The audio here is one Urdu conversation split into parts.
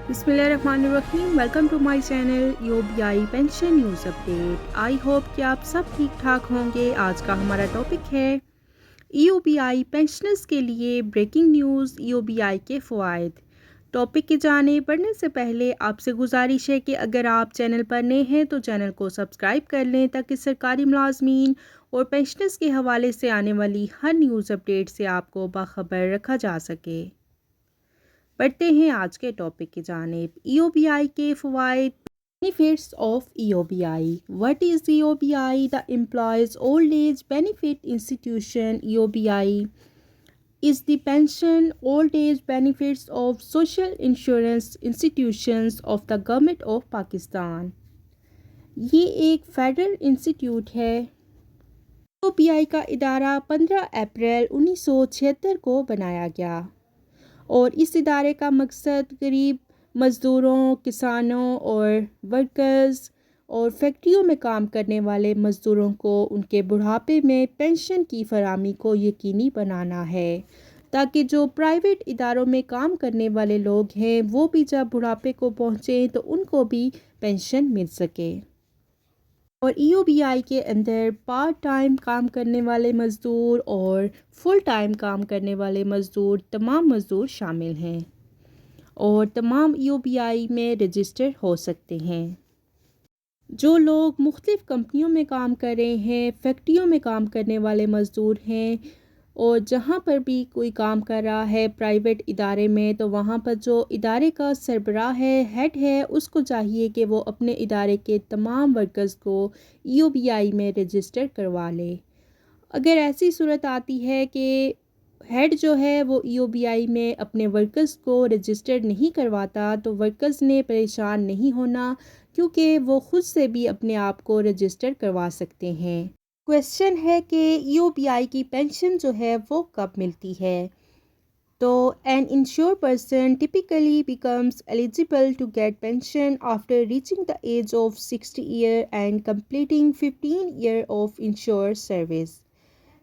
بسم اللہ الرحمن الرحیم. Welcome to my channel EOBI pension news update. I hope کہ آپ سب ٹھیک ٹھاک ہوں گے. آج کا ہمارا ٹاپک ہے EOBI پینشنرز کے لیے بریکنگ نیوز. EOBI کے فوائد. ٹاپک کی جانب بڑھنے سے پہلے آپ سے گزارش ہے کہ اگر آپ چینل پر نئے ہیں تو چینل کو سبسکرائب کر لیں تاکہ سرکاری ملازمین اور پینشنرز کے حوالے سے آنے والی ہر نیوز اپڈیٹ سے آپ کو باخبر رکھا جا سکے. بڑھتے ہیں آج کے ٹاپک کی جانب. EOBI کے فوائد. Benefits of EOBI. What is EOBI? The Employees Old Age Benefit Institution. EOBI is the pension old age benefits of social insurance institutions of the government of Pakistan. یہ ایک فیڈرل انسٹیٹیوٹ ہے. EOBI کا ادارہ 15 اپریل 1976 کو بنایا گیا اور اس ادارے کا مقصد غریب مزدوروں، کسانوں اور ورکرز اور فیکٹریوں میں کام کرنے والے مزدوروں کو ان کے بڑھاپے میں پینشن کی فراہمی کو یقینی بنانا ہے تاکہ جو پرائیویٹ اداروں میں کام کرنے والے لوگ ہیں وہ بھی جب بڑھاپے کو پہنچیں تو ان کو بھی پینشن مل سکے. اور EOBI کے اندر پارٹ ٹائم کام کرنے والے مزدور اور فل ٹائم کام کرنے والے مزدور تمام مزدور شامل ہیں اور تمام EOBI میں رجسٹر ہو سکتے ہیں. جو لوگ مختلف کمپنیوں میں کام کر رہے ہیں، فیکٹریوں میں کام کرنے والے مزدور ہیں اور جہاں پر بھی کوئی کام کر رہا ہے پرائیویٹ ادارے میں تو وہاں پر جو ادارے کا سربراہ ہے، ہیڈ ہے، اس کو چاہیے کہ وہ اپنے ادارے کے تمام ورکرز کو EOBI میں رجسٹر کروا لے. اگر ایسی صورت آتی ہے کہ ہیڈ جو ہے وہ EOBI میں اپنے ورکرز کو رجسٹر نہیں کرواتا تو ورکرز نے پریشان نہیں ہونا کیونکہ وہ خود سے بھی اپنے آپ کو رجسٹر کروا سکتے ہیں. کویسچن ہے کہ EOBI کی پینشن جو ہے وہ کب ملتی ہے؟ تو an insured person typically becomes eligible to get pension after reaching the age of 60 year and completing 15 year of insured service.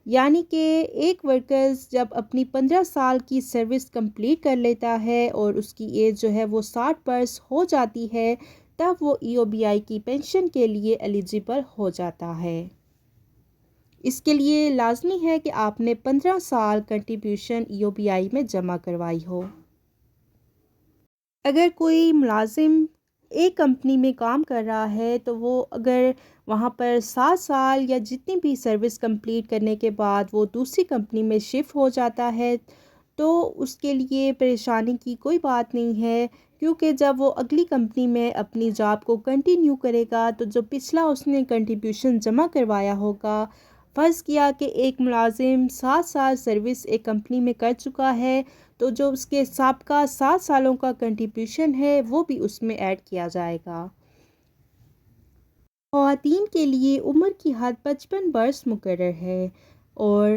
یعنی کہ ایک ورکرز جب اپنی 15 سال کی سروس کمپلیٹ کر لیتا ہے اور اس کی ایج جو ہے وہ 60 برس ہو جاتی ہے تب وہ EOBI کی پینشن کے لیے ایلیجیبل ہو جاتا ہے. اس کے لیے لازمی ہے کہ آپ نے 15 سال کنٹریبیوشن EOBI میں جمع کروائی ہو. اگر کوئی ملازم ایک کمپنی میں کام کر رہا ہے تو وہ اگر وہاں پر 7 سال یا جتنی بھی سروس کمپلیٹ کرنے کے بعد وہ دوسری کمپنی میں شفٹ ہو جاتا ہے تو اس کے لیے پریشانی کی کوئی بات نہیں ہے کیونکہ جب وہ اگلی کمپنی میں اپنی جاب کو کنٹینیو کرے گا تو جو پچھلا اس نے کنٹریبیوشن جمع کروایا ہوگا، فرض کیا کہ ایک ملازم 7 سال سروس ایک کمپنی میں کر چکا ہے تو جو اس کے سابقہ 7 سالوں کا کنٹریبیوشن ہے وہ بھی اس میں ایڈ کیا جائے گا. خواتین کے لیے عمر کی حد 55 برس مقرر ہے اور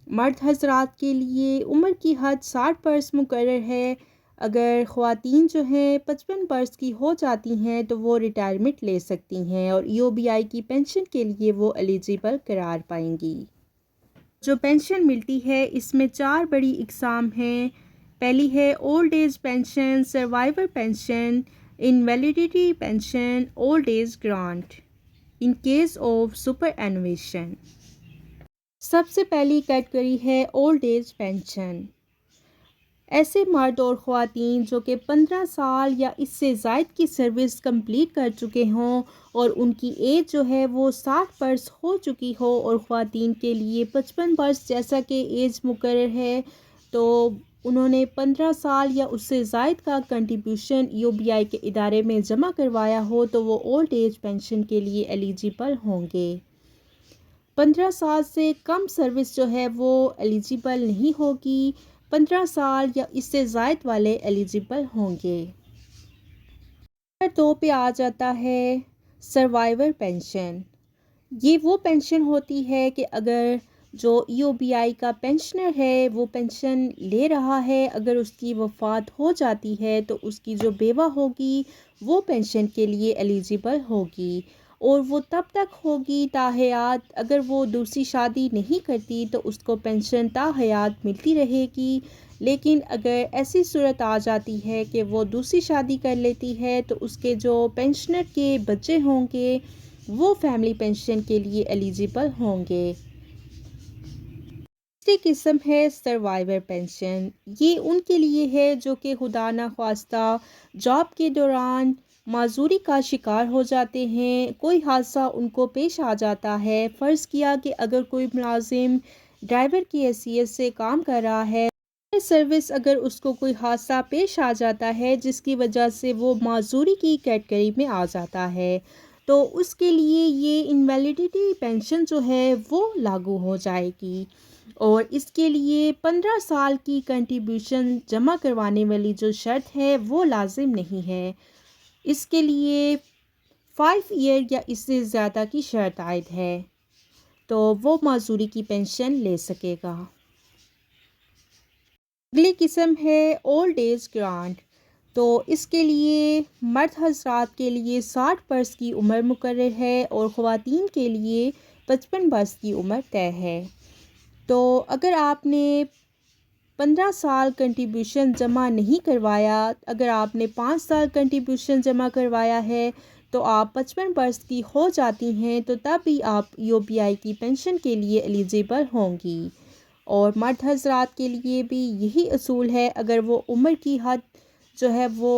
مرد حضرات کے لیے عمر کی حد 60 برس مقرر ہے. اگر خواتین جو ہیں 55 برس کی ہو جاتی ہیں تو وہ ریٹائرمنٹ لے سکتی ہیں اور EOBI کی پینشن کے لیے وہ ایلیجیبل قرار پائیں گی. جو پینشن ملتی ہے اس میں 4 بڑی اقسام ہیں. پہلی ہے old age pension, survivor pension, invalidity pension, old age grant in case of superannuation. سب سے پہلی کیٹیگری ہے اولڈ ایج پینشن. ایسے مرد اور خواتین جو کہ 15 سال یا اس سے زائد کی سروس کمپلیٹ کر چکے ہوں اور ان کی ایج جو ہے وہ 60 برس ہو چکی ہو اور خواتین کے لیے 55 برس جیسا کہ ایج مقرر ہے تو انہوں نے 15 سال یا اس سے زائد کا کنٹریبیوشن EOBI کے ادارے میں جمع کروایا ہو تو وہ اولڈ ایج پینشن کے لیے ایلیجیبل ہوں گے. 15 سال سے کم سروس جو ہے وہ ایلیجیبل نہیں ہوگی. 15 سال یا اس سے زائد والے ایلیجیبل ہوں گے. نمبر 2 پہ آ جاتا ہے سروائیور پینشن. یہ وہ پینشن ہوتی ہے کہ اگر جو EOBI کا پینشنر ہے وہ پینشن لے رہا ہے، اگر اس کی وفات ہو جاتی ہے تو اس کی جو بیوہ ہوگی وہ پینشن کے لیے ایلیجیبل ہوگی اور وہ تب تک ہوگی تاحیات، اگر وہ دوسری شادی نہیں کرتی تو اس کو پینشن تاحیات ملتی رہے گی، لیکن اگر ایسی صورت آ جاتی ہے کہ وہ دوسری شادی کر لیتی ہے تو اس کے جو پینشنر کے بچے ہوں گے وہ فیملی پینشن کے لیے ایلیجیبل ہوں گے۔ دوسری قسم ہے سروائیور پینشن۔ یہ ان کے لیے ہے جو کہ خدا نخواستہ جاب کے دوران معذوری کا شکار ہو جاتے ہیں، کوئی حادثہ ان کو پیش آ جاتا ہے۔ فرض کیا کہ اگر کوئی ملازم ڈرائیور کی حیثیت سے کام کر رہا ہے، سروس اگر اس کو کوئی حادثہ پیش آ جاتا ہے جس کی وجہ سے وہ معذوری کی کیٹیگری میں آ جاتا ہے، تو اس کے لیے یہ انویلیڈیٹی پینشن جو ہے وہ لاگو ہو جائے گی، اور اس کے لیے 15 سال کی کنٹریبیوشن جمع کروانے والی جو شرط ہے وہ لازم نہیں ہے۔ اس کے لیے 5 ایئر یا اس سے زیادہ کی شرط عائد ہے، تو وہ معذوری کی پینشن لے سکے گا۔ اگلی قسم ہے اولڈ ایج گرانٹ۔ تو اس کے لیے مرد حضرات کے لیے 60 برس کی عمر مقرر ہے اور خواتین کے لیے 55 برس کی عمر طے ہے۔ تو اگر آپ نے 15 سال کنٹریبیوشن جمع نہیں کروایا، اگر آپ نے 5 سال کنٹریبیوشن جمع کروایا ہے تو آپ 55 برس کی ہو جاتی ہیں، تو تب بھی آپ UBI کی پینشن کے لیے ایلیجیبل ہوں گی۔ اور مرد حضرات کے لیے بھی یہی اصول ہے، اگر وہ عمر کی حد جو ہے وہ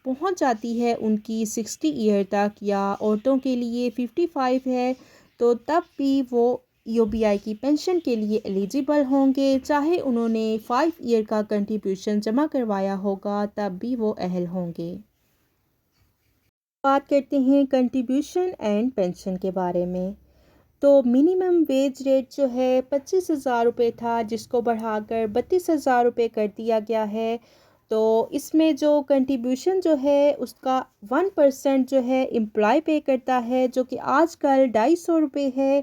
پہنچ جاتی ہے ان کی 60 ایئر تک، یا عورتوں کے لیے 55 ہے، تو تب بھی وہ UBI کی پینشن کے لیے ایلیجیبل ہوں گے، چاہے انہوں نے 5 ایئر کا کنٹریبیوشن جمع کروایا ہوگا تب بھی وہ اہل ہوں گے۔ بات کرتے ہیں کنٹریبیوشن اینڈ پینشن کے بارے میں۔ تو منیمم ویج ریٹ جو ہے 25,000 روپے تھا، جس کو بڑھا کر 32,000 روپے کر دیا گیا ہے۔ تو اس میں جو کنٹریبیوشن جو ہے اس کا 1% جو ہے امپلائی پے کرتا ہے، جو کہ آج کل 250 روپے ہے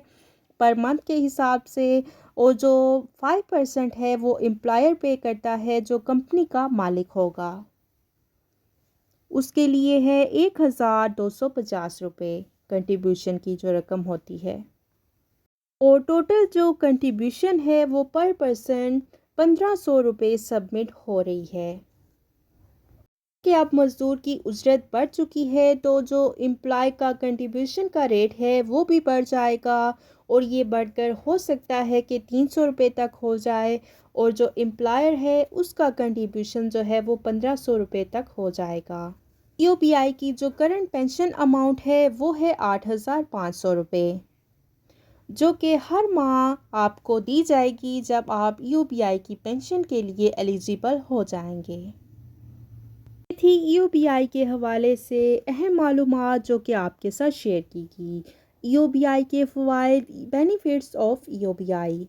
پر منتھ کے حساب سے، اور جو 5% ہے وہ امپلائر پے کرتا ہے جو کمپنی کا مالک ہوگا، اس کے لیے ہے 1,250 روپے کنٹریبیوشن کی جو رقم ہوتی ہے، اور ٹوٹل جو کنٹریبیوشن ہے وہ پر پرسن 1,500 روپے سبمٹ ہو رہی ہے۔ کہ اب مزدور کی اجرت بڑھ چکی ہے تو جو امپلائی کا کنٹریبیوشن کا ریٹ ہے وہ بھی بڑھ جائے گا، اور یہ بڑھ کر ہو سکتا ہے کہ 300 روپے تک ہو جائے، اور جو امپلائر ہے اس کا کنٹریبیوشن جو ہے وہ 1,500 روپے تک ہو جائے گا۔ UBI کی جو کرنٹ پینشن اماؤنٹ ہے وہ ہے 8,500 روپے، جو کہ ہر ماہ آپ کو دی جائے گی جب آپ UBI کی پینشن کے لیے ایلیجیبل ہو جائیں گے۔ یہ تھی UBI کے حوالے سے اہم معلومات جو کہ آپ کے ساتھ شیئر کی گئی۔ UBI کے فوائد، benefits of UBI۔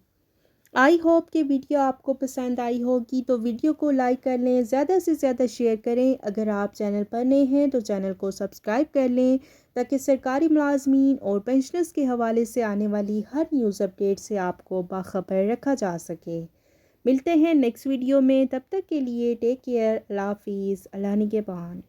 I hope کہ ویڈیو آپ کو پسند آئی ہوگی، تو ویڈیو کو لائک کر لیں، زیادہ سے زیادہ شیئر کریں۔ اگر آپ چینل پر نئے ہیں تو چینل کو سبسکرائب کر لیں تاکہ سرکاری ملازمین اور پینشنرز کے حوالے سے آنے والی ہر نیوز اپڈیٹ سے آپ کو باخبر رکھا جا سکے۔ ملتے ہیں نیکسٹ ویڈیو میں، تب تک کے لیے ٹیک کیئر، اللہ حافظ، اللہ نگہبان۔